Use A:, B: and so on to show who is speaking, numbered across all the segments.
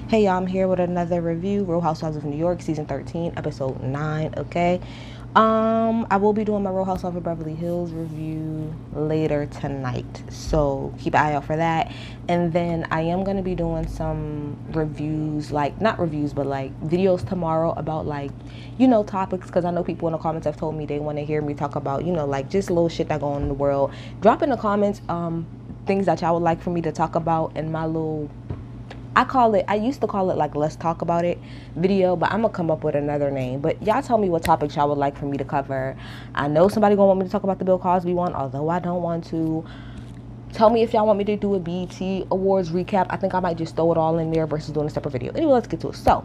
A: Hey y'all, I'm here with another review. Real Housewives of New York, season 13, episode 9. Okay. I will be doing my Real Housewives of Beverly Hills review later tonight, so keep an eye out for that. And then I am gonna be doing some reviews, like not reviews, but like videos tomorrow about like, topics, because I know people in the comments have told me they want to hear me talk about, like just little shit that go on in the world. Drop in the comments things that y'all would like for me to talk about in my little, I used to call it like let's talk about it video, but I'm gonna come up with another name. But y'all tell me what topics y'all would like for me to cover. I know somebody gonna want me to talk about the Bill Cosby one, although I don't want to. Tell me if y'all want me to do a BET Awards recap. I think I might just throw it all in there versus doing a separate video. Anyway, let's get to it. So,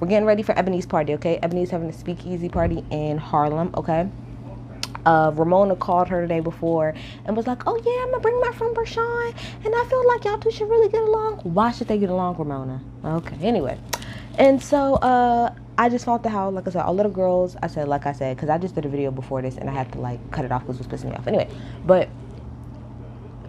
A: we're getting ready for Ebony's party, okay? Ebony's having a speakeasy party in Harlem, okay? Ramona called her the day before and was like, oh yeah, I'm gonna bring my friend Bershawn, and I feel like y'all two should really get along. Why should they get along, Ramona? Okay, anyway. And so I just found out how, like I said, all little girls, like I said, because I just did a video before this and I had to like cut it off because it was pissing me off. Anyway, but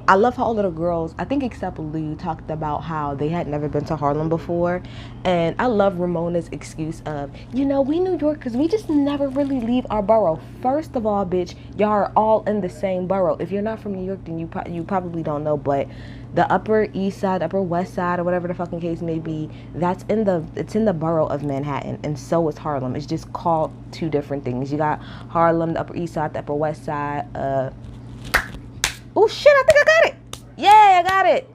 A: I love how all little girls, I think except Lee, talked about how they had never been to Harlem before. And I love Ramona's excuse of, we New Yorkers, we just never really leave our borough. First of all, bitch, y'all are all in the same borough. If you're not from New York, then you probably don't know, but the Upper East Side, Upper West Side, or whatever the fucking case may be, it's in the borough of Manhattan, and so is Harlem. It's just called two different things. You got Harlem, the Upper East Side, the Upper West Side, oh shit, I think I got it. Yeah, I got it.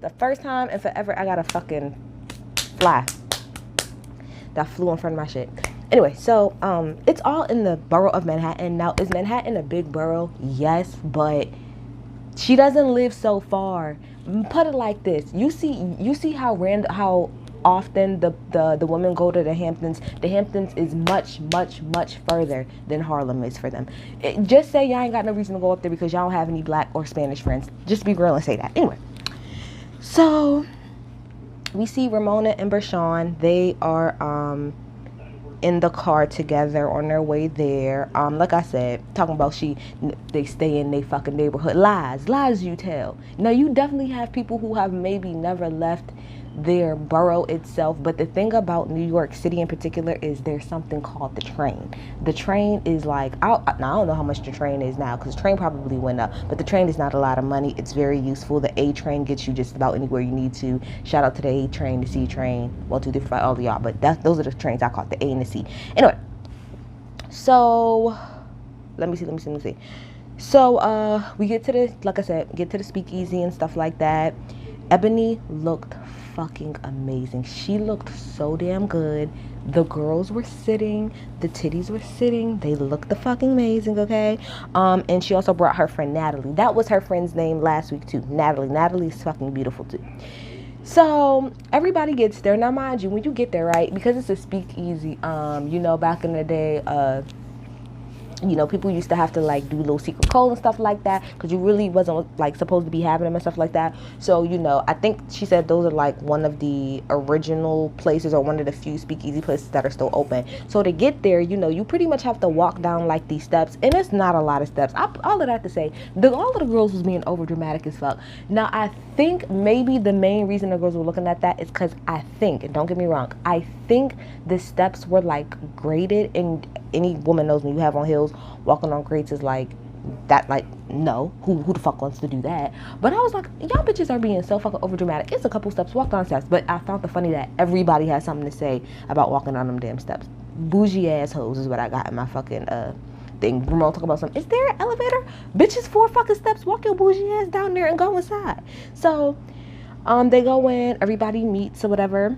A: The first time and forever I got a fucking fly that flew in front of my shit. Anyway, so it's all in the borough of Manhattan. Now, is Manhattan a big borough? Yes, but she doesn't live so far. Put it like this. You see how often the women go to the Hamptons. The Hamptons is much further than Harlem is for them. Just say y'all ain't got no reason to go up there because y'all don't have any black or Spanish friends. Just be real and say that. Anyway, so we see Ramona and Bershawn. They are in the car together on their way there. Like I said, talking about they stay in their fucking neighborhood. Lies you tell. Now, you definitely have people who have maybe never left their borough itself, but the thing about New York City in particular is there's something called the train. The train is like, I don't know how much the train is now because the train probably went up, but the train is not a lot of money. It's very useful. The A train gets you just about anywhere you need to. Shout out to the A train, the C train, 1, 2, 3, 4, 5, all of y'all, but those are the trains I call it, the A and the C. Anyway, so let me see. So we get to the speakeasy and stuff like that. Ebony looked fucking amazing. She looked so damn good. The girls were sitting, the titties were sitting. They looked the fucking amazing, okay? And she also brought her friend Natalie. That was her friend's name last week too. Natalie. Natalie's fucking beautiful too. So everybody gets there. Now mind you, when you get there, right, because it's a speakeasy, back in the day, people used to have to like do little secret code and stuff like that because you really wasn't like supposed to be having them and stuff like that. So I think she said those are like one of the original places or one of the few speakeasy places that are still open. So to get there, you pretty much have to walk down like these steps, and it's not a lot of steps. All of that to say, all of the girls was being over dramatic as fuck. Now I think maybe the main reason the girls were looking at that is because I think, and don't get me wrong, I think the steps were like graded, and any woman knows when you have on heels, walking on grates is like that, like, no, who the fuck wants to do that? But I was like, y'all bitches are being so fucking over dramatic. It's a couple steps, walk down steps. But I found it funny that everybody has something to say about walking down them damn steps. Bougie assholes is what I got in my fucking thing. Ramon talk about something. Is there an elevator? Bitches, 4 fucking steps, walk your bougie ass down there and go inside. So they go in, everybody meets or whatever.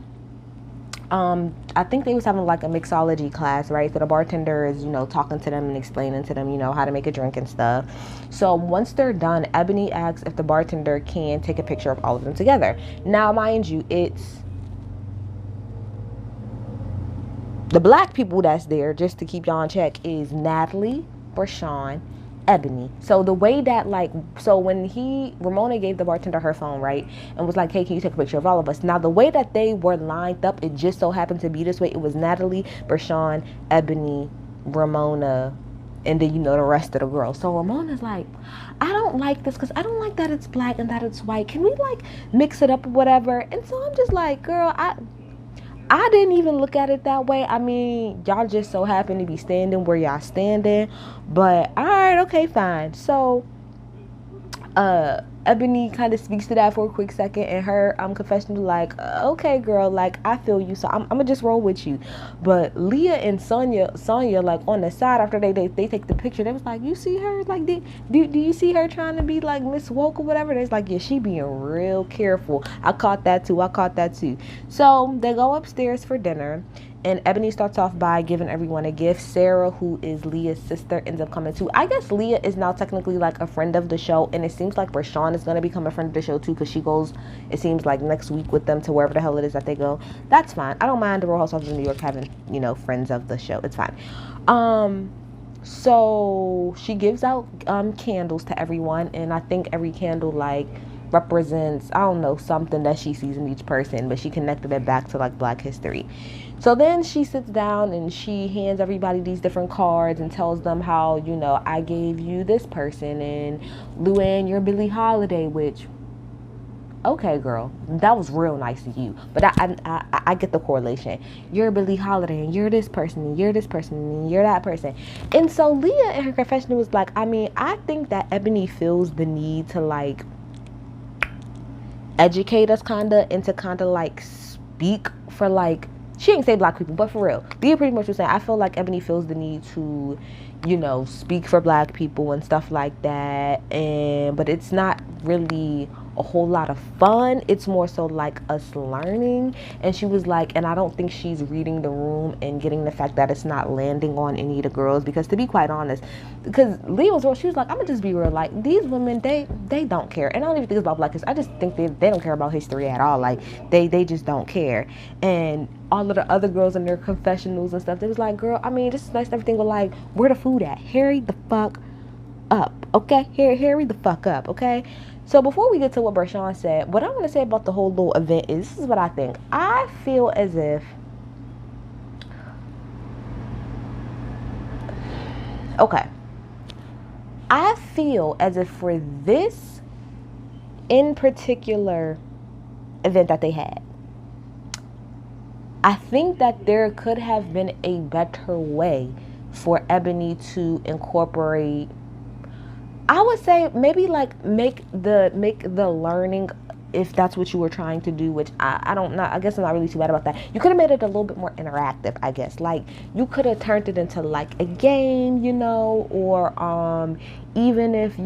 A: I think they was having like a mixology class, right? So the bartender is, talking to them and explaining to them, how to make a drink and stuff. So once they're done, Ebony asks if the bartender can take a picture of all of them together. Now, mind you, it's the black people that's there, just to keep y'all in check, is Natalie, Bershawn, Ebony. So the way that when Ramona gave the bartender her phone, right, and was like, hey, can you take a picture of all of us? Now the way that they were lined up, it just so happened to be this way. It was Natalie, Bershawn, Ebony, Ramona, And then, the rest of the girls. So Ramona's like, I don't like this because I don't like that it's black and that it's white. Can we like mix it up or whatever? And so I'm just like, girl, I didn't even look at it that way. I mean, y'all just so happen to be standing where y'all standing. But all right, okay, fine. So Ebony kind of speaks to that for a quick second, and her confession was like, okay, girl, like I feel you, so I'm gonna just roll with you. But Leah and Sonya, like on the side after they take the picture, they was like, you see her, like, do you see her trying to be like Miss Woke or whatever? They was like, yeah, she being real careful. I caught that too. So they go upstairs for dinner. And Ebony starts off by giving everyone a gift. Sarah, who is Leah's sister, ends up coming too. I guess Leah is now technically like a friend of the show. And it seems like Rashawn is going to become a friend of the show too, because she goes, it seems like, next week with them to wherever the hell it is that they go. That's fine. I don't mind the Real Housewives of New York having, friends of the show. It's fine. So she gives out candles to everyone. And I think every candle, like, represents, I don't know, something that she sees in each person, but she connected it back to like Black history. So then she sits down and she hands everybody these different cards and tells them how, I gave you this person, and Luann, you're Billie Holiday, which, okay, girl, that was real nice of you. But I get the correlation. You're Billie Holiday, and you're this person, and you're this person, and you're that person. And so Leah in her confession was like, I mean, I think that Ebony feels the need to like educate us and to like speak for like, she didn't say Black people, but for real, Leah pretty much was saying, I feel like Ebony feels the need to, speak for Black people and stuff like that. But it's not really a whole lot of fun. It's more so like us learning. And she was like, and I don't think she's reading the room and getting the fact that it's not landing on any of the girls, because to be quite honest, because Leah was real, she was like, I'm gonna just be real, like these women, they don't care. And I don't even think it's about Black history. I just think they don't care about history at all. Like they just don't care. And all of the other girls in their confessionals and stuff, they was like, girl, I mean, this is nice and everything, but like, where the food at? Hurry the fuck up, okay? Hurry the fuck up, okay? So before we get to what Bershawn said, what I want to say about the whole little event is, this is what I think. I feel as if, okay, I feel as if for this in particular event that they had, I think that there could have been a better way for Ebony to incorporate, I would say maybe like make the learning, if that's what you were trying to do, which I don't know, I guess I'm not really too bad about that. You could have made it a little bit more interactive, I guess. Like you could have turned it into like a game, or even if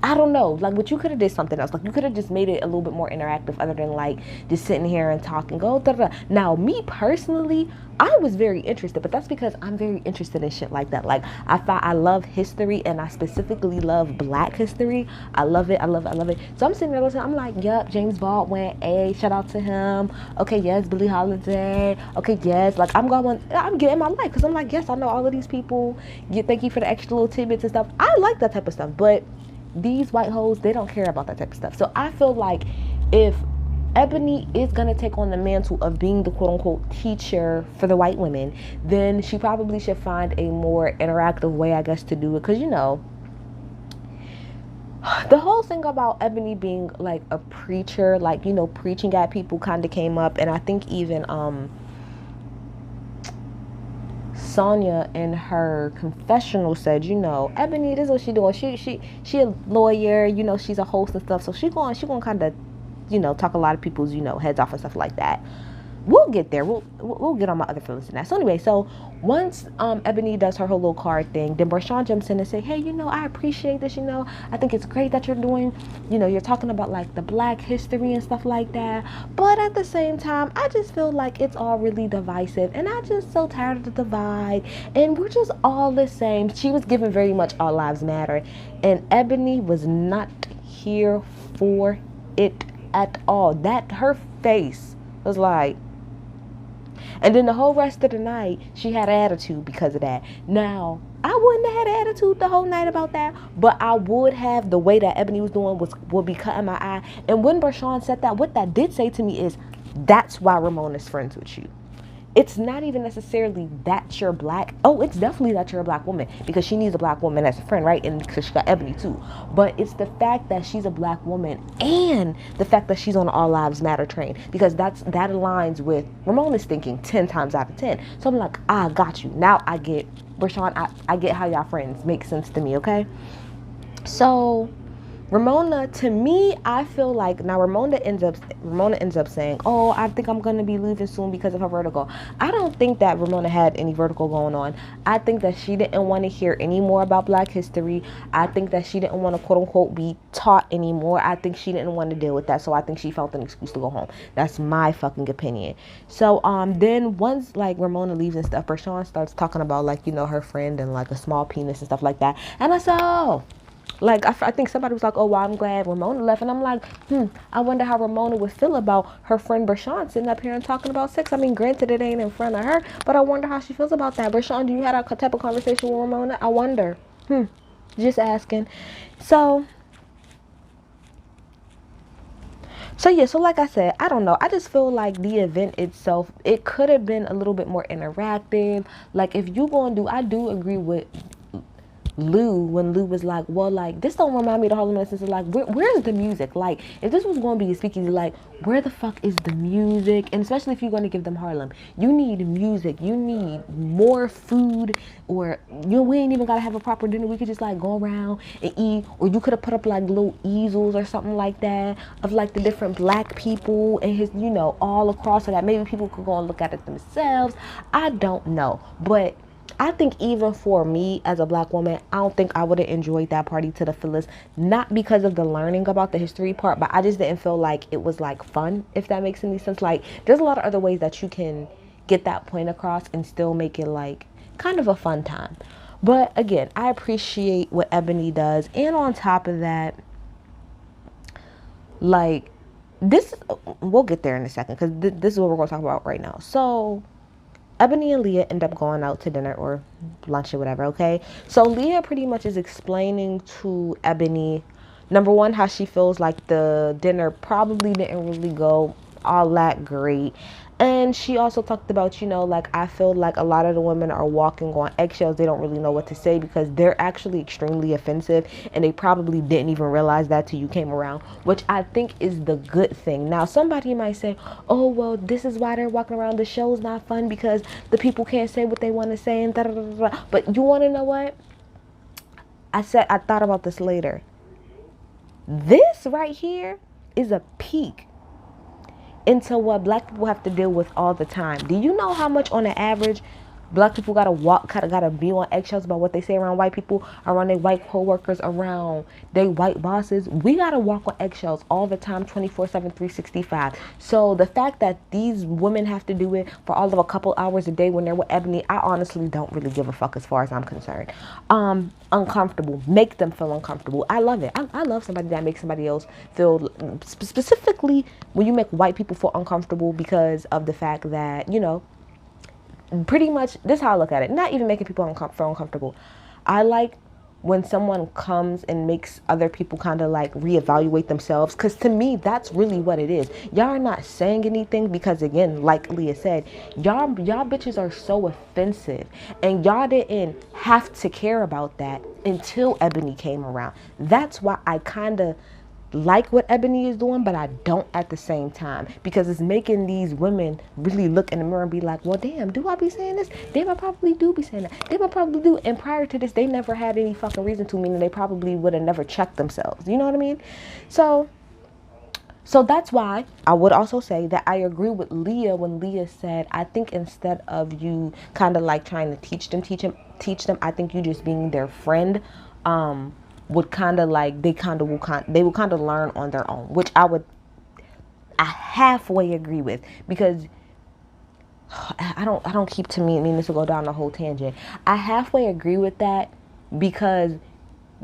A: I don't know, like, but you could have did something else. Like, you could have just made it a little bit more interactive, other than like just sitting here and talking. Go da da. Now, me personally, I was very interested, but that's because I'm very interested in shit like that. Like, I love history, and I specifically love Black history. I love it. So I'm sitting there listening. I'm like, yup, James Baldwin. Shout out to him. Okay, yes, Billie Holiday. Okay, yes. Like, I'm getting my life, because I'm like, yes, I know all of these people. Thank you for the extra little tidbits and stuff. I like that type of stuff, but these white hoes, they don't care about that type of stuff. So I feel like if Ebony is going to take on the mantle of being the quote-unquote teacher for the white women, then she probably should find a more interactive way, I guess, to do it. Because, the whole thing about Ebony being like a preacher, like, preaching at people kind of came up. And I think even Sonya in her confessional said, Ebony, this is what she doing. She a lawyer, she's a host and stuff. So she going kind of, talk a lot of people's, heads off and stuff like that. We'll get there. We'll get on my other feelings in that. So anyway, so once Ebony does her whole little card thing, then Bershawn jumps in and say, hey, I appreciate this, I think it's great that you're doing, you're talking about like the Black history and stuff like that. But at the same time, I just feel like it's all really divisive, and I'm just so tired of the divide, and we're just all the same. She was giving very much All Lives Matter, and Ebony was not here for it at all. That her face was like, and then the whole rest of the night, she had an attitude because of that. Now, I wouldn't have had an attitude the whole night about that, but I would have. The way that Ebony was doing would be cutting my eye. And when Bershawn said that, what that did say to me is, that's why Ramona's friends with you. it's not even necessarily that you're black. Oh, it's definitely that you're a black woman because she needs a black woman as a friend, right? And because she got Ebony too. But it's the fact that she's a black woman and the fact that she's on the All Lives Matter train, because that aligns with Ramona's thinking 10 times out of 10. So I'm like, I got you. Now I get, Rashawn, I get how y'all friends make sense to me, okay? So Ramona, to me, I feel like now Ramona ends up saying, "Oh, I think I'm gonna be leaving soon because of her vertigo." I don't think that Ramona had any vertigo going on. I think that she didn't want to hear any more about Black history. I think that she didn't want to quote unquote be taught anymore. I think she didn't want to deal with that, so I think she felt an excuse to go home. That's my fucking opinion. So then once like Ramona leaves and stuff, Rashawn starts talking about like, you know, her friend and like a small penis and stuff like that, and I said, "Oh." Like, I think somebody was like, "Oh, well, I'm glad Ramona left." And I'm like, I wonder how Ramona would feel about her friend Brashawn sitting up here and talking about sex. I mean, granted, it ain't in front of her, but I wonder how she feels about that. Brashawn, do you have that type of conversation with Ramona? I wonder. Just asking. So yeah, so like I said, I don't know. I just feel like the event itself, it could have been a little bit more interactive. Like, if you going to do, I do agree with Lou when Lou was like, "Well, like, this don't remind me of the Harlem Nights." Like, where's the music? Like, if this was going to be a speakeasy, like, where the fuck is the music? And especially if you're going to give them Harlem, you need music. You need more food, or we ain't even gotta have a proper dinner. We could just like go around and eat, or you could have put up like little easels or something like that of like the different black people and his, you know, all across, so that maybe people could go and look at it themselves. I don't know, but I think even for me as a black woman, I don't think I would have enjoyed that party to the fullest. Not because of the learning about the history part, but I just didn't feel like it was like fun, if that makes any sense. Like, there's a lot of other ways that you can get that point across and still make it like kind of a fun time. But again, I appreciate what Ebony does. And on top of that, like, this, we'll get there in a second, because this is what we're going to talk about right now. So Ebony and Leah end up going out to dinner or lunch or whatever, okay? So Leah pretty much is explaining to Ebony, number one, how she feels like the dinner probably didn't really go all that great. And she also talked about, you know, like, I feel like a lot of the women are walking on eggshells. They don't really know what to say because they're actually extremely offensive, and they probably didn't even realize that till you came around, which I think is the good thing. Now, somebody might say, "Oh, well, this is why they're walking around. The show's not fun because the people can't say what they want to say and da da da da." But you want to know what? I thought about this later. This right here is a peak into what black people have to deal with all the time. Do you know how much on the average black people gotta be on eggshells about what they say around white people, around their white co-workers, around their white bosses? We gotta walk on eggshells all the time, 24/7, 365. So the fact that these women have to do it for all of a couple hours a day when they're with Ebony, I honestly don't really give a fuck as far as I'm concerned. Uncomfortable, make them feel uncomfortable. I love it. I love somebody that makes somebody else feel, specifically when you make white people feel uncomfortable, because of the fact that, you know, pretty much, this is how I look at it. Not even making people feel uncomfortable. I like when someone comes and makes other people kind of like reevaluate themselves, because to me, that's really what it is. Y'all are not saying anything because, again, like Leah said, y'all bitches are so offensive, and y'all didn't have to care about that until Ebony came around. That's why I kind of like what Ebony is doing, but I don't at the same time, because it's making these women really look in the mirror and be like, "Well, damn, do I be saying this? Damn, I probably do be saying that. Damn, I probably do." And prior to this, they never had any fucking reason to, meaning they probably would have never checked themselves. You know what I mean? So that's why I would also say that I agree with Leah when Leah said, I think instead of you kind of like trying to teach them, I think you just being their friend, would kind of like, they will kind of learn on their own, which I halfway agree with, because I don't keep to me meaning to go down the whole tangent. I halfway agree with that, because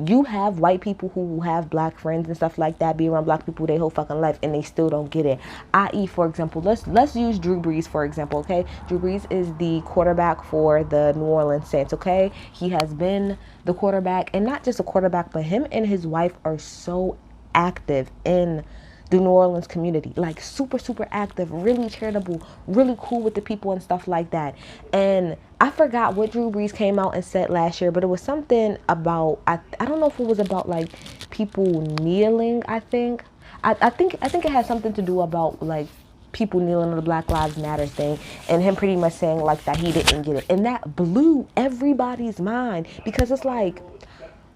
A: you have white people who have black friends and stuff like that be around black people their whole fucking life, and they still don't get it. I.e., for example, let's use Drew Brees for example, okay? Drew Brees is the quarterback for the New Orleans Saints, okay? He has been the quarterback, and not just a quarterback, but him and his wife are so active in the New Orleans community, like super, super active, really charitable, really cool with the people and stuff like that. And I forgot what Drew Brees came out and said last year, but it was something about, I don't know if it was about like people kneeling, I think. I think it had something to do about like people kneeling on the Black Lives Matter thing, and him pretty much saying like that he didn't get it. And that blew everybody's mind, because it's like,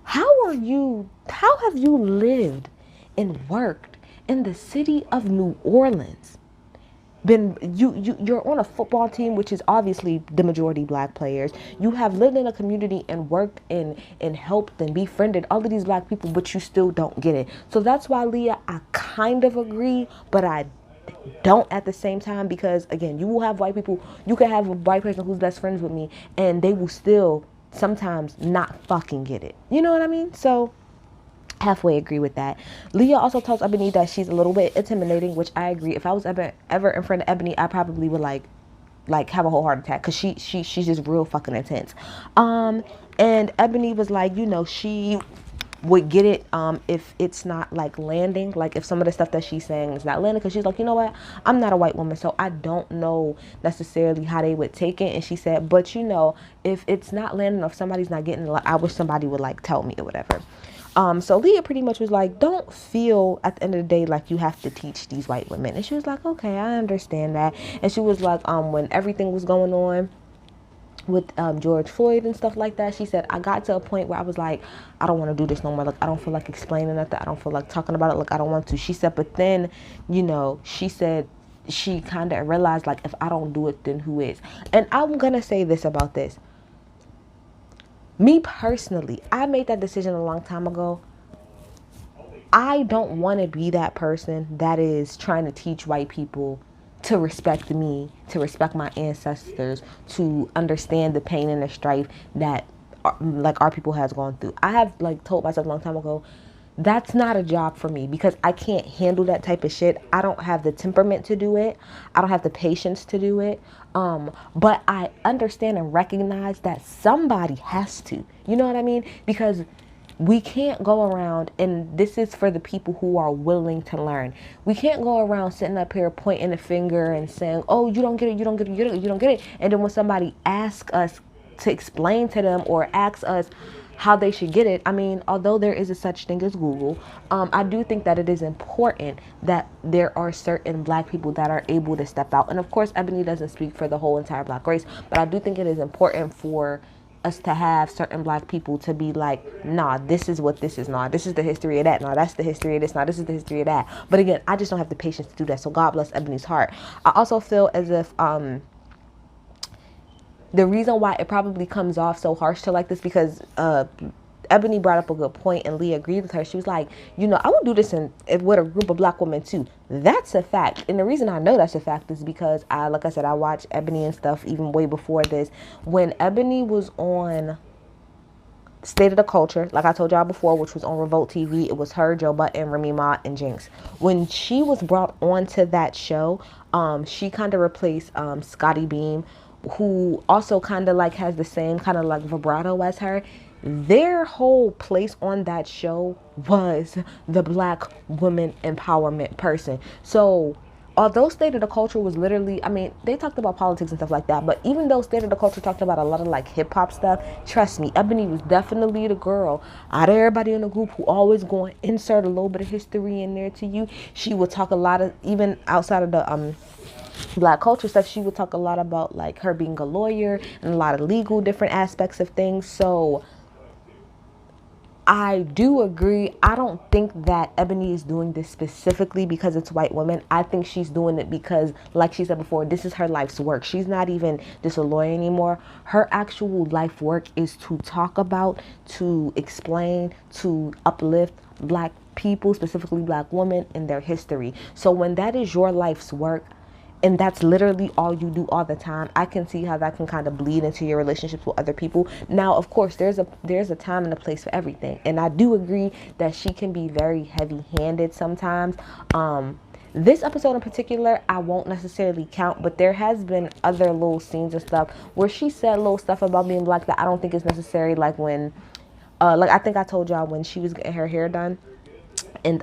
A: how have you lived and worked in the city of New Orleans? You're on a football team, which is obviously the majority black players. You have lived in a community and worked and helped and befriended all of these black people, but you still don't get it. So that's why, Leah, I kind of agree, but I don't at the same time, because again, you will have white people, you can have a white person who's best friends with me, and they will still sometimes not fucking get it. You know what I mean? So halfway agree with that. Leah also tells Ebony that she's a little bit intimidating, which I agree. If I was ever in front of Ebony, I probably would like have a whole heart attack, because she's just real fucking intense. And Ebony was like, she would get it if it's not like landing, like if some of the stuff that she's saying is not landing, because she's like, you know what, I'm not a white woman, so I don't know necessarily how they would take it. And she said, but if it's not landing, or if somebody's not getting it, I wish somebody would like tell me or whatever. So Leah pretty much was like, don't feel at the end of the day like you have to teach these white women. And she was like, okay, I understand that. And she was like, when everything was going on with George Floyd and stuff like that, she said, I got to a point where I was like, I don't want to do this no more. Like, I don't feel like explaining nothing. I don't feel like talking about it. Like, I don't want to. She said, but then, she said she kind of realized, like, if I don't do it, then who is? And I'm going to say this about this. Me personally, I made that decision a long time ago. I don't want to be that person that is trying to teach white people to respect me, to respect my ancestors, to understand the pain and the strife that our people has gone through. I have told myself a long time ago, that's not a job for me, because I can't handle that type of shit. I don't have the temperament to do it. I don't have the patience to do it. But I understand and recognize that somebody has to. You know what I mean? Because we can't go around, and this is for the people who are willing to learn. We can't go around sitting up here pointing a finger and saying, oh, you don't get it, you don't get it, you don't get it. And then when somebody asks us to explain to them or asks us how they should get it, I mean, although there is a such thing as Google, I do think that it is important that there are certain black people that are able to step out. And of course, Ebony doesn't speak for the whole entire black race, but I do think it is important for us to have certain black people to be like, nah, this is what this is, nah, this is the history of that, nah, that's the history of this, nah, this is the history of that. But again, I just don't have the patience to do that. So God bless Ebony's heart. I also feel as if the reason why it probably comes off so harsh to like this, because Ebony brought up a good point, and Leah agreed with her. She was like, I would do this with a group of black women too. That's a fact. And the reason I know that's a fact is because I watched Ebony and stuff even way before this. When Ebony was on State of the Culture, like I told y'all before, which was on Revolt TV, it was her, Joe Button, Remy Ma, and Jinx. When she was brought onto that show, she kind of replaced Scotty Beam, who also kind of has the same kind of vibrato as her. Their whole place on that show was the black woman empowerment person. So although State of the Culture was literally, I mean, they talked about politics and stuff like that, but even though State of the Culture talked about a lot of hip hop stuff, trust me, Ebony was definitely the girl out of everybody in the group who always going to insert a little bit of history in there to you. She would talk a lot of, even outside of the black culture stuff, she would talk a lot about her being a lawyer and a lot of legal different aspects of things. So I do agree. I don't think that Ebony is doing this specifically because it's white women. I think she's doing it because, like she said before, this is her life's work. She's not even just a lawyer anymore. Her actual life work is to talk about, to explain, to uplift black people, specifically black women, in their history. So when that is your life's work, and that's literally all you do all the time, I can see how that can kind of bleed into your relationships with other people. Now, of course, there's a time and a place for everything. And I do agree that she can be very heavy-handed sometimes. This episode in particular, I won't necessarily count, but there has been other little scenes and stuff where she said little stuff about being black that I don't think is necessary. Like when, I think I told y'all when she was getting her hair done, And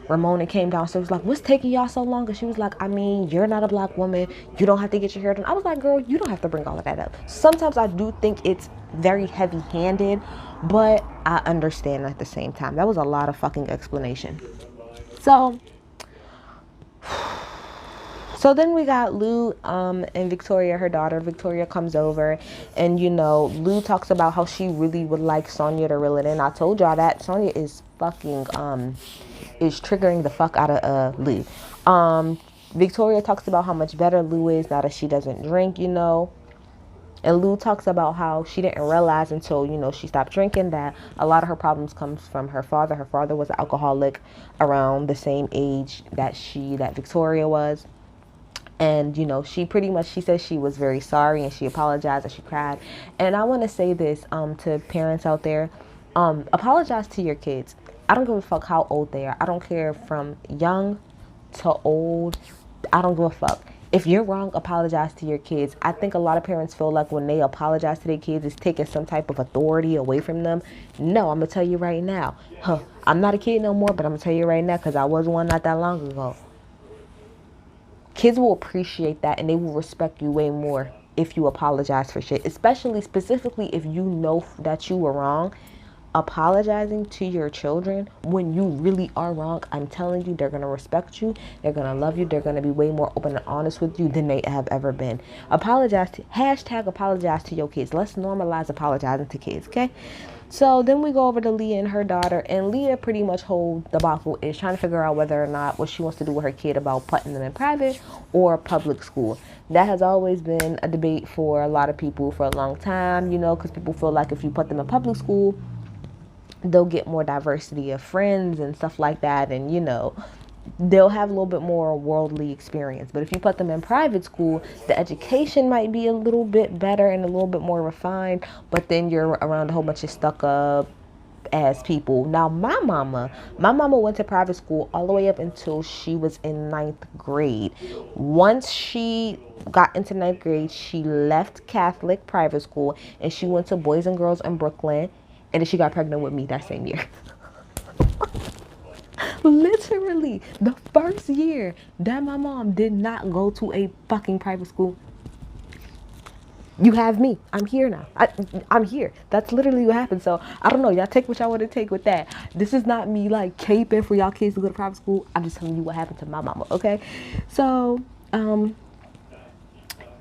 A: Ramona came down, so it was like, what's taking y'all so long? And she was like, I mean, you're not a black woman, you don't have to get your hair done. I was like, girl, you don't have to bring all of that up. Sometimes I do think it's very heavy handed, but I understand at the same time. That was a lot of fucking explanation. So then we got Lou and Victoria, her daughter. Victoria comes over, and Lou talks about how she really would like Sonya to reel it in. I told y'all that Sonya is fucking is triggering the fuck out of Lou. Victoria talks about how much better Lou is now that she doesn't drink, And Lou talks about how she didn't realize until, she stopped drinking that a lot of her problems comes from her father. Her father was an alcoholic around the same age that Victoria was. And, she said she was very sorry, and she apologized and she cried. And I want to say this to parents out there. Apologize to your kids. I don't give a fuck how old they are. I don't care from young to old. I don't give a fuck. If you're wrong, apologize to your kids. I think a lot of parents feel like when they apologize to their kids, it's taking some type of authority away from them. No, I'm going to tell you right now. I'm not a kid no more, but I'm going to tell you right now because I was one not that long ago. Kids will appreciate that, and they will respect you way more if you apologize for shit. Specifically, if you know that you were wrong. Apologizing to your children when you really are wrong, I'm telling you, they're going to respect you. They're going to love you. They're going to be way more open and honest with you than they have ever been. Apologize to your kids. Let's normalize apologizing to kids, okay? So then we go over to Leah and her daughter, and Leah pretty much whole debacle is trying to figure out whether or not what she wants to do with her kid about putting them in private or public school. That has always been a debate for a lot of people for a long time, because people feel like if you put them in public school, they'll get more diversity of friends and stuff like that, and they'll have a little bit more worldly experience. But if you put them in private school, the education might be a little bit better and a little bit more refined, but then you're around a whole bunch of stuck up ass people. Now my mama went to private school all the way up until she was in 9th grade. Once she got into 9th grade, she left Catholic private school and she went to Boys and Girls in Brooklyn. And then she got pregnant with me that same year. Literally, the first year that my mom did not go to a fucking private school. You have me. I'm here now. I'm here. That's literally what happened. So, I don't know. Y'all take what y'all want to take with that. This is not me, like, caping for y'all kids to go to private school. I'm just telling you what happened to my mama, okay? So,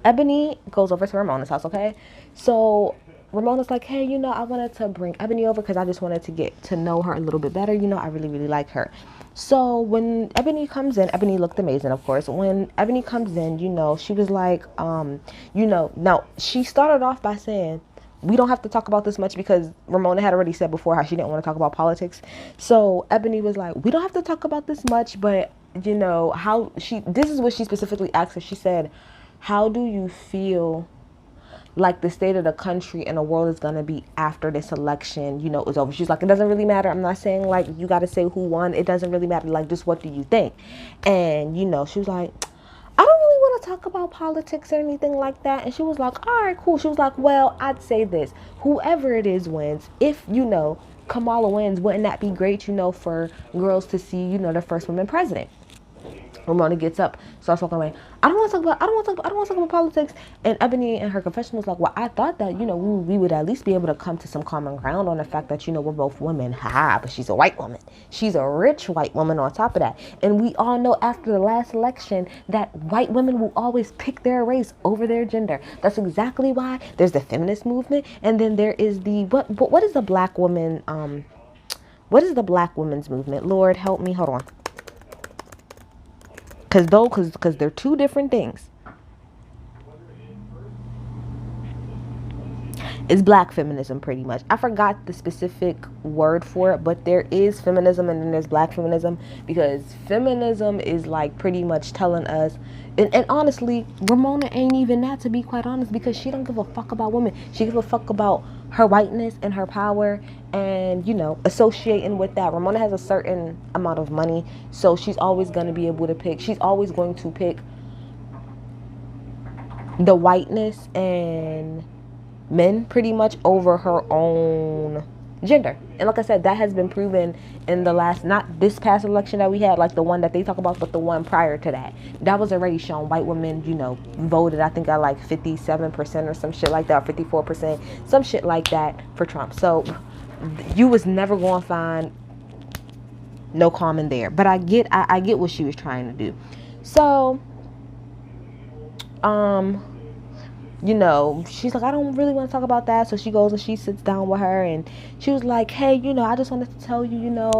A: Ebony goes over to Ramona's house, okay? So, Ramona's like, hey, I wanted to bring Ebony over because I just wanted to get to know her a little bit better. I really, really like her. So when Ebony comes in, Ebony looked amazing, of course. When Ebony comes in, she was like, now she started off by saying, we don't have to talk about this much because Ramona had already said before how she didn't want to talk about politics. So Ebony was like, we don't have to talk about this much, but this is what she specifically asked her. She said, how do you feel like the state of the country and the world is going to be after this election, is over? She's like, it doesn't really matter. I'm not saying like you got to say who won. It doesn't really matter. Like, just what do you think? And, she was like, I don't really want to talk about politics or anything like that. And she was like, all right, cool. She was like, well, I'd say this. Whoever it is wins. If, Kamala wins, wouldn't that be great, for girls to see, the first woman president? Ramona gets up, starts walking away. I don't want to talk about politics. And Ebony in her confession was like, well, I thought that, we would at least be able to come to some common ground on the fact that, we're both women. But she's a white woman. She's a rich white woman on top of that. And we all know after the last election that white women will always pick their race over their gender. That's exactly why there's the feminist movement. And then there is the, what is the black woman, what is the black women's movement? Lord, help me. Hold on. Because they're two different things. It's black feminism, pretty much. I forgot the specific word for it, but there is feminism and then there's black feminism, because feminism is like pretty much telling us, and honestly, Ramona ain't even that, to be quite honest, because she don't give a fuck about women. She gives a fuck about her whiteness and her power and, associating with that. Ramona has a certain amount of money, so she's always going to be able to pick. She's always going to pick the whiteness and men pretty much over her own gender. And like I said, that has been proven in the last, not this past election that we had, like the one that they talk about, but the one prior to that. That was already shown. White women, you know, voted, I think, at like 57% or some shit like that, or 54%, some shit like that for Trump. So you was never going to find no comment there. But I get what she was trying to do. So, you know, she's like, I don't really want to talk about that. So she goes and she sits down with her, and she was like, hey, you know, I just wanted to tell you, you know,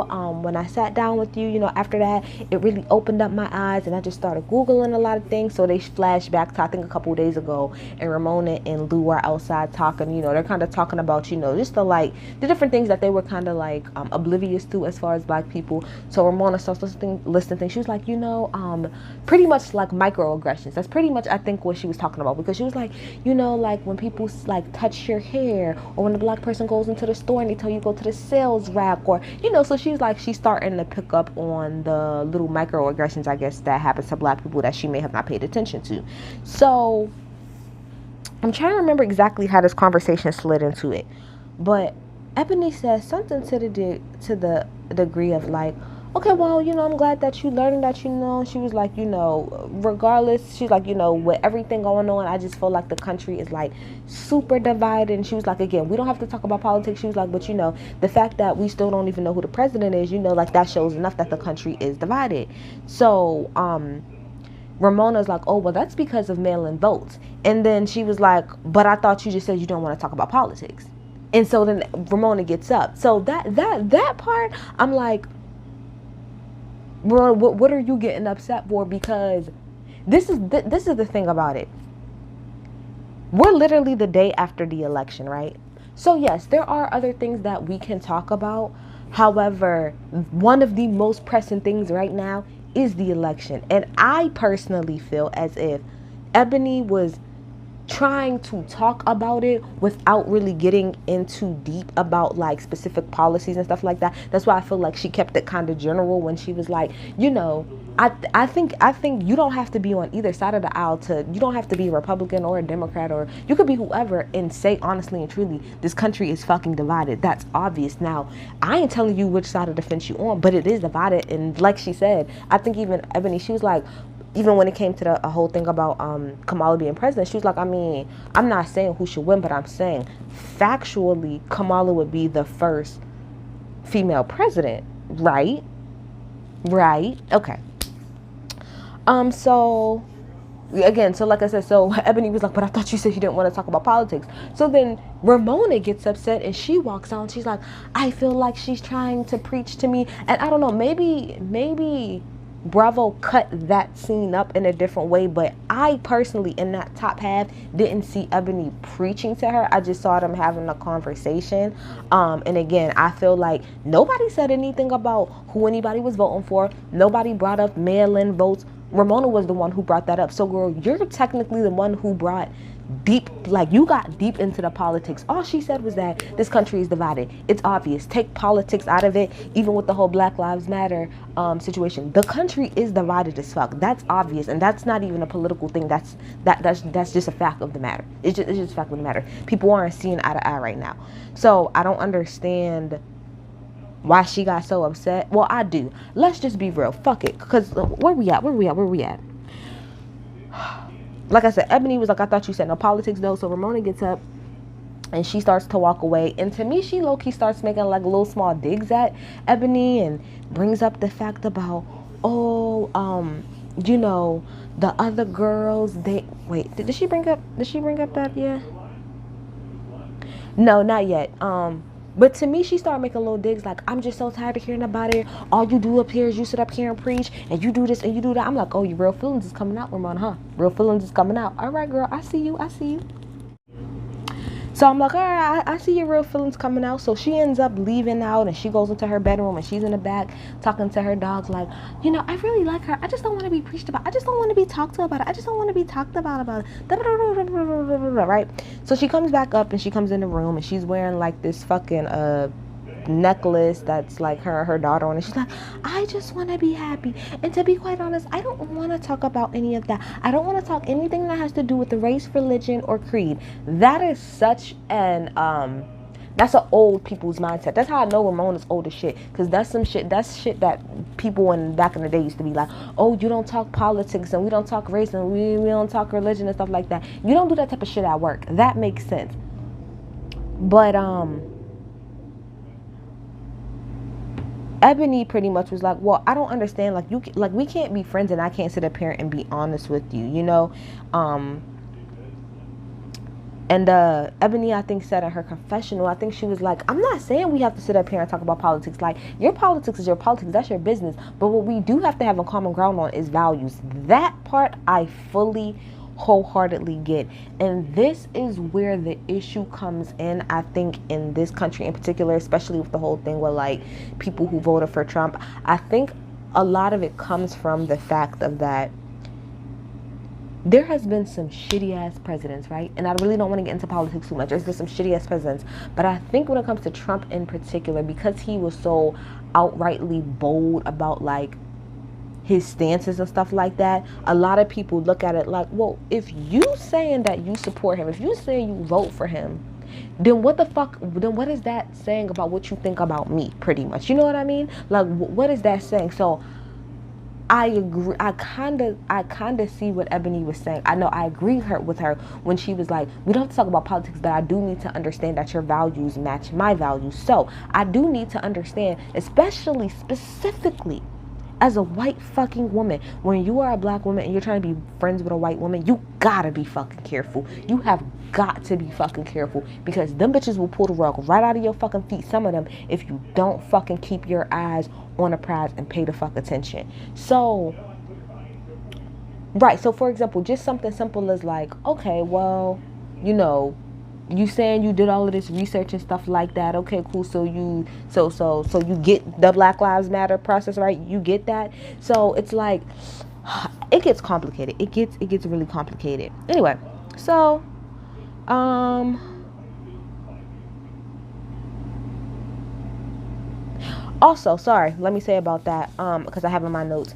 A: when I sat down with you, you know, after that, it really opened up my eyes, and I just started Googling a lot of things. So they flash back to, I think, a couple of days ago, and Ramona and Lou are outside talking, you know, they're kind of talking about, you know, just the different things that they were kind of like oblivious to as far as black people. So Ramona starts listening things. She was like, you know, pretty much like microaggressions. That's pretty much, I think, what she was talking about, because she was like, you know, like when people like touch your hair, or when a black person goes into the store and they tell you go to the sales rack, or, you know, so she's like, she's starting to pick up on the little microaggressions, I guess, that happens to black people that she may have not paid attention to. So I'm trying to remember exactly how this conversation slid into it, but Ebony says something to the degree of like, okay, well, you know, I'm glad that you learned that, you know. She was like, you know, regardless, she's like, you know, with everything going on, I just feel like the country is like super divided. And she was like, again, we don't have to talk about politics. She was like, but you know, the fact that we still don't even know who the president is, you know, like that shows enough that the country is divided. So, Ramona's like, oh, well, that's because of mail-in votes. And then she was like, but I thought you just said you don't want to talk about politics. And so then Ramona gets up. So that part, I'm like, bro, what are you getting upset for? Because this is the thing about it. We're literally the day after the election, right? So yes, there are other things that we can talk about. However, one of the most pressing things right now is the election. And I personally feel as if Ebony was trying to talk about it without really getting into deep about like specific policies and stuff like that. That's why I feel like she kept it kind of general when she was like, you know, I think you don't have to be on either side of the aisle you don't have to be a Republican or a Democrat, or you could be whoever, and say honestly and truly, this country is fucking divided. That's obvious. Now, I ain't telling you which side of the fence you on, but it is divided. And like she said, I think even Ebony, she was like, even when it came to the whole thing about Kamala being president, she was like, I mean, I'm not saying who should win, but I'm saying factually Kamala would be the first female president, right? Right? Okay. So again, so like I said, so Ebony was like, but I thought you said you didn't want to talk about politics. So then Ramona gets upset and she walks out and she's like, I feel like she's trying to preach to me. And I don't know, maybe Bravo cut that scene up in a different way, but I personally, in that top half, didn't see Ebony preaching to her. I just saw them having a conversation. And again, I feel like nobody said anything about who anybody was voting for. Nobody brought up mail-in votes. Ramona was the one who brought that up. So girl, you're technically the one who brought deep, like you got deep into the politics. All she said was that this country is divided. It's obvious. Take politics out of it. Even with the whole Black Lives Matter situation, the country is divided as fuck. That's obvious, and that's not even a political thing. That's just a fact of the matter. It's just a fact of the matter. People aren't seeing eye to eye right now. So I don't understand why she got so upset. Well, I do. Let's just be real. Fuck it. Because where we at? Like I said, Ebony was like, I thought you said no politics though. So Ramona gets up and she starts to walk away. And to me, she low-key starts making like little small digs at Ebony and brings up the fact about, you know, the other girls, did she bring up that? Yeah. No, not yet. But to me, she started making little digs like, I'm just so tired of hearing about it. All you do up here is you sit up here and preach, and you do this and you do that. I'm like, oh, your real feelings is coming out, Ramona, huh? Real feelings is coming out. All right, girl, I see you. So I'm like, all right, I see your real feelings coming out. So she ends up leaving out, and she goes into her bedroom, and she's in the back talking to her dogs like, you know, I really like her. I just don't want to be preached about. I just don't want to be talked to about it. I just don't want to be talked about it. Right? So she comes back up, and she comes in the room, and she's wearing like this fucking necklace that's like her daughter on it. She's like, I just want to be happy. And to be quite honest, I don't want to talk about any of that. I don't want to talk anything that has to do with the race, religion, or creed. That is such an That's an old people's mindset. That's how I know Ramona's old as shit. Because that's shit that people in back in the day used to be like, oh, you don't talk politics and we don't talk race and we don't talk religion and stuff like that. You don't do that type of shit at work. That makes sense. But Ebony pretty much was like, well, I don't understand. Like, we can't be friends and I can't sit up here and be honest with you, you know? And Ebony, I think, said in her confessional, I think she was like, I'm not saying we have to sit up here and talk about politics. Like, your politics is your politics. That's your business. But what we do have to have a common ground on is values. That part I fully, wholeheartedly get. And this is where the issue comes in, I think, in this country in particular, especially with the whole thing with, like, people who voted for Trump. I think a lot of it comes from the fact of that there has been some shitty ass presidents, right? And I really don't want to get into politics too much. There's been some shitty ass presidents. But I think when it comes to Trump in particular, because he was so outrightly bold about, like, his stances and stuff like that, a lot of people look at it like, well, if you saying that you support him, if you saying you vote for him, then what is that saying about what you think about me, pretty much? You know what I mean? Like, what is that saying? So I agree. I kind of see what Ebony was saying. I know I agree with her when she was like, we don't have to talk about politics, but I do need to understand that your values match my values. So I do need to understand, especially specifically as a white fucking woman, when you are a black woman and you're trying to be friends with a white woman, you gotta be fucking careful. You have got to be fucking careful, because them bitches will pull the rug right out of your fucking feet, some of them, if you don't fucking keep your eyes on the prize and pay the fuck attention. So, right, so for example, just something simple as like, okay, well, you know, you saying you did all of this research and stuff like that. Okay, cool. So you get the Black Lives Matter process, right? You get that. So it's like, it gets complicated. It gets really complicated. Anyway, so also, sorry, let me say about that, because I have in my notes,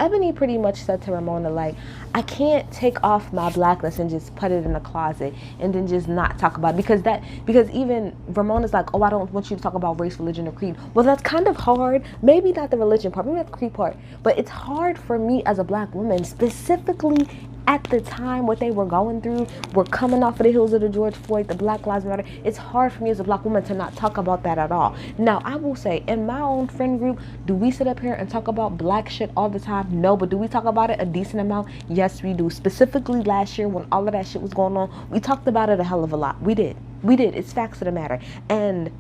A: Ebony pretty much said to Ramona, like, I can't take off my blackness and just put it in a closet and then just not talk about it, because even Ramona's like, oh, I don't want you to talk about race, religion, or creed. Well, that's kind of hard. Maybe not the religion part, maybe not the creed part, but it's hard for me as a black woman, specifically at the time what they were going through. We're coming off of the heels of the George Floyd, the Black Lives Matter. It's hard for me as a black woman to not talk about that at all. Now, I will say, in my own friend group, do we sit up here and talk about black shit all the time? No, but do we talk about it a decent amount? Yes, we do. Specifically last year when all of that shit was going on, we talked about it a hell of a lot. We did. It's facts of the matter. And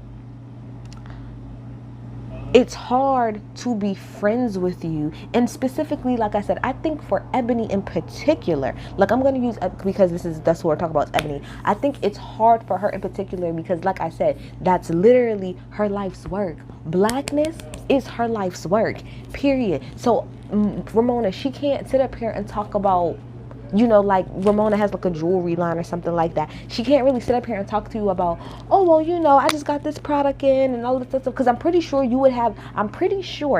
A: it's hard to be friends with you. And specifically, like I said, I think for Ebony in particular, like, I'm going to use, because that's what we're talking about, Ebony. I think it's hard for her in particular because, like I said, that's literally her life's work. Blackness is her life's work, period. So Ramona, she can't sit up here and talk about, you know, like, Ramona has like a jewelry line or something like that. She can't really sit up here and talk to you about, oh, well, you know, I just got this product in and all this stuff. Because I'm pretty sure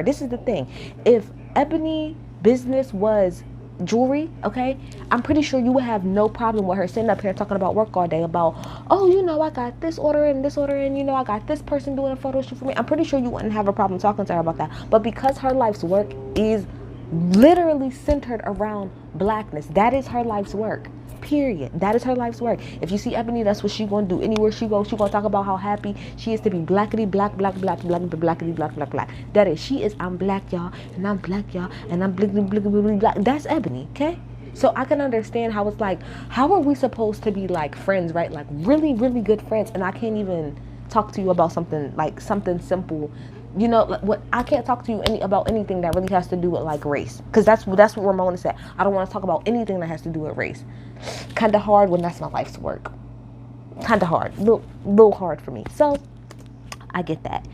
A: this is the thing. If Ebony business was jewelry, okay, I'm pretty sure you would have no problem with her sitting up here talking about work all day about, oh, you know, I got this order and, you know, I got this person doing a photo shoot for me. I'm pretty sure you wouldn't have a problem talking to her about that. But because her life's work is literally centered around blackness, that is her life's work, period. That is her life's work. If you see Ebony, that's what she gonna do. Anywhere she goes, she gonna talk about how happy she is to be blackity black, blackity black. That is, she is, I'm black, y'all, and I'm black, y'all, and I'm blickity black. That's Ebony, okay? So I can understand how it's like, how are we supposed to be like friends, right? Like really, really good friends, and I can't even talk to you about something simple. You know, what, I can't talk to you about anything that really has to do with like race, because that's what Ramona said. I don't want to talk about anything that has to do with race. Kind of hard when that's my life's work. Kind of hard, little hard for me. So I get that.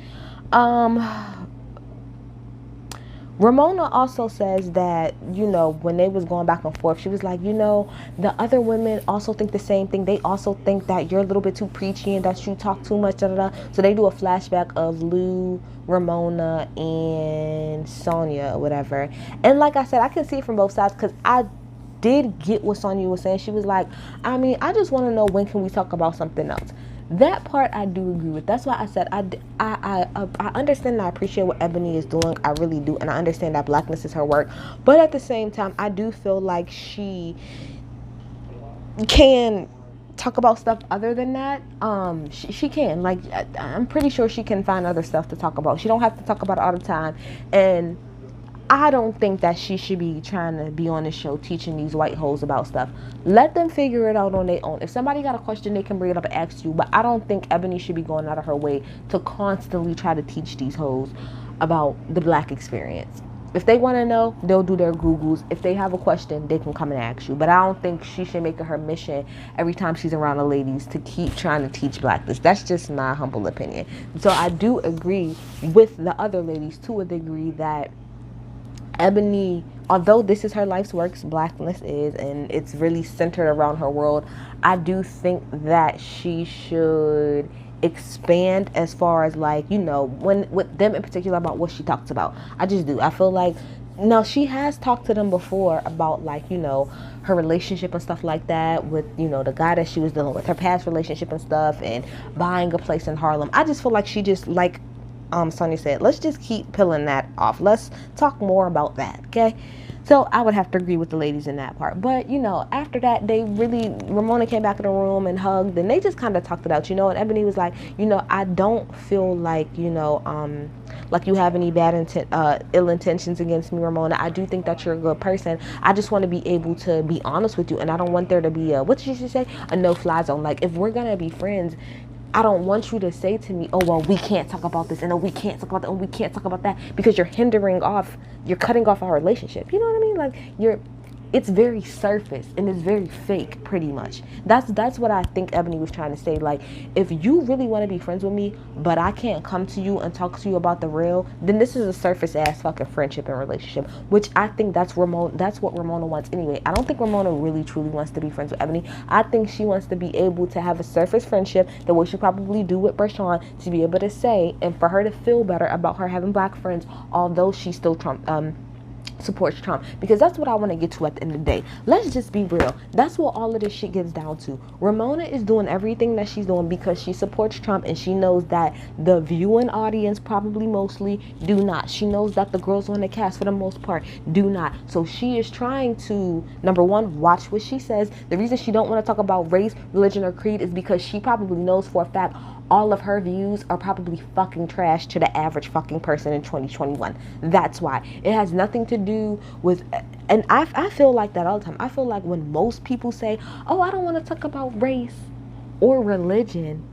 A: Ramona also says that, you know, when they was going back and forth, she was like, you know, the other women also think the same thing. They also think that you're a little bit too preachy and that you talk too much, da, da, da. So they do a flashback of Lou, Ramona, and Sonia or whatever. And like I said, I can see it from both sides, because did get what Sonya was saying. She was like, I mean, I just want to know, when can we talk about something else? That part I do agree with. That's why I said I understand and I appreciate what Ebony is doing. I really do. And I understand that blackness is her work. But at the same time, I do feel like she can talk about stuff other than that. She can. Like, I'm pretty sure she can find other stuff to talk about. She don't have to talk about it all the time. And I don't think that she should be trying to be on the show teaching these white hoes about stuff. Let them figure it out on their own. If somebody got a question, they can bring it up and ask you. But I don't think Ebony should be going out of her way to constantly try to teach these hoes about the black experience. If they want to know, they'll do their Googles. If they have a question, they can come and ask you. But I don't think she should make it her mission every time she's around the ladies to keep trying to teach blackness. That's just my humble opinion. So I do agree with the other ladies to a degree that Ebony, although this is her life's works, blackness is, and it's really centered around her world, I do think that she should expand as far as, like, you know, when with them in particular, about what she talks about. I just do. I feel like, now, she has talked to them before about, like, you know, her relationship and stuff like that with, you know, the guy that she was dealing with, her past relationship and stuff, and buying a place in Harlem. I just feel like she just, like Sonya said, let's just keep peeling that off. Let's talk more about that, okay? So I would have to agree with the ladies in that part. But, you know, after that, Ramona came back in the room and hugged, and they just kind of talked it out, you know, and Ebony was like, you know, I don't feel like, you know, like you have any ill intentions against me, Ramona. I do think that you're a good person. I just want to be able to be honest with you, and I don't want there to be what did she say? A no-fly zone. Like, if we're going to be friends, I don't want you to say to me, oh, well, we can't talk about this, and oh, we can't talk about that, and we can't talk about that, because you're cutting off our relationship. You know what I mean? Like, it's very surface, and it's very fake, pretty much. That's what I think Ebony was trying to say. Like, if you really want to be friends with me, but I can't come to you and talk to you about the real, then this is a surface ass fucking friendship and relationship, which I think that's what Ramona wants anyway. I don't think Ramona really truly wants to be friends with Ebony. I think she wants to be able to have a surface friendship, the way she probably do with Brashawn, to be able to say, and for her to feel better about her having black friends, although she still supports Trump, because that's what I want to get to at the end of the day. Let's just be real. That's what all of this shit gets down to. Ramona is doing everything that she's doing because she supports Trump, and she knows that the viewing audience probably mostly do not. She knows that the girls on the cast for the most part do not. So she is trying to, number one, watch what she says. The reason she don't want to talk about race, religion, or creed is because she probably knows for a fact all of her views are probably fucking trash to the average fucking person in 2021. That's why. It has nothing to do with, and I feel like that all the time. I feel like when most people say, oh, I don't want to talk about race or religion,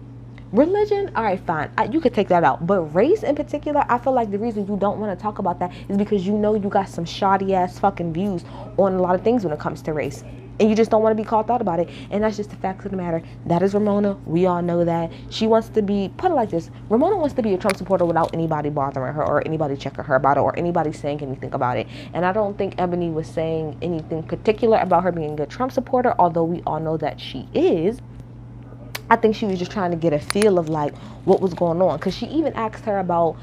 A: all right, fine, you could take that out. But race in particular, I feel like the reason you don't want to talk about that is because you know you got some shoddy ass fucking views on a lot of things when it comes to race. And you just don't want to be called out about it. And that's just the facts of the matter. That is Ramona. We all know that. She wants to be, put it like this, Ramona wants to be a Trump supporter without anybody bothering her or anybody checking her about it or anybody saying anything about it. And I don't think Ebony was saying anything particular about her being a Trump supporter, although we all know that she is. I think she was just trying to get a feel of, like, what was going on. Because she even asked her about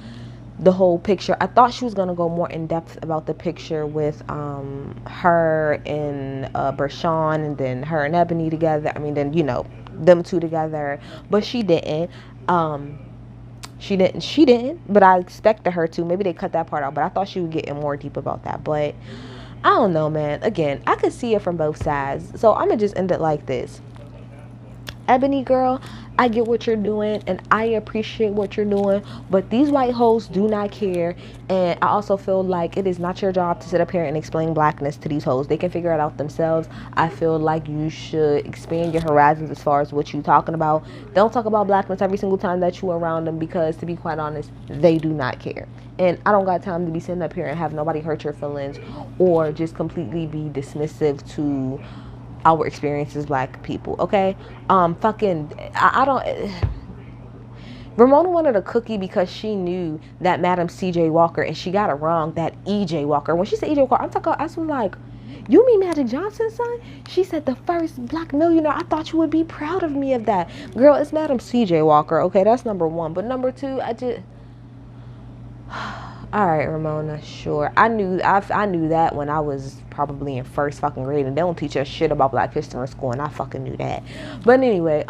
A: the whole picture. I thought she was going to go more in depth about the picture with her and Brashawn, and then her and Ebony together. I mean, then, you know, them two together. But she didn't. She didn't. But I expected her to. Maybe they cut that part out. But I thought she would get in more deep about that. But I don't know, man. Again, I could see it from both sides. So I'm going to just end it like this. Ebony girl, I get what you're doing and I appreciate what you're doing, but these white hoes do not care. And I also feel like it is not your job to sit up here and explain blackness to these hoes. They can figure it out themselves. I feel like you should expand your horizons as far as what you're talking about. Don't talk about blackness every single time that you're around them, because to be quite honest, they do not care. And I don't got time to be sitting up here and have nobody hurt your feelings or just completely be dismissive to our experiences, black people, okay? I don't. Ramona wanted a cookie because she knew that Madam C.J. Walker, and she got it wrong, that E.J. Walker. When she said E.J. Walker, I was like, you mean Magic Johnson's son? She said the first black millionaire. I thought you would be proud of me of that. Girl, it's Madam C.J. Walker, okay? That's number one. But number two, All right, Ramona, sure. I knew that when I was probably in first fucking grade, and they don't teach us shit about Black history in school, and I fucking knew that. But anyway,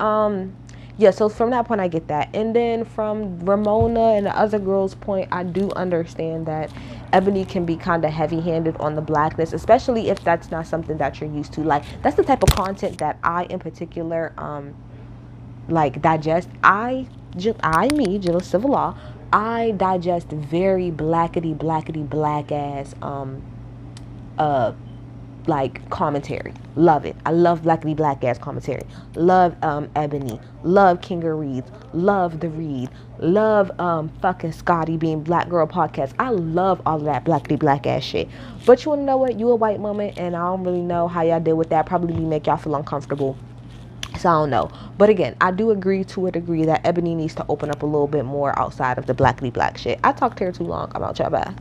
A: yeah. So from that point, I get that, and then from Ramona and the other girls' point, I do understand that Ebony can be kind of heavy-handed on the blackness, especially if that's not something that you're used to. Like that's the type of content that I, in particular, like digest. Me, Jill Civil Law, I digest very blackety black ass uh like commentary. Love it. I love blackety black ass commentary. Love Ebony. Love Kinga Reads. Love The Read. Love fucking Scotty being Black Girl Podcast. I love all of that blackety black ass shit. But you wanna know what? You a white woman, and I don't really know how y'all deal with that. Probably make y'all feel uncomfortable. So I don't know. But again, I do agree to a degree that Ebony needs to open up a little bit more outside of the blackity black shit. I talked here too long. I'm out, y'all. Bye.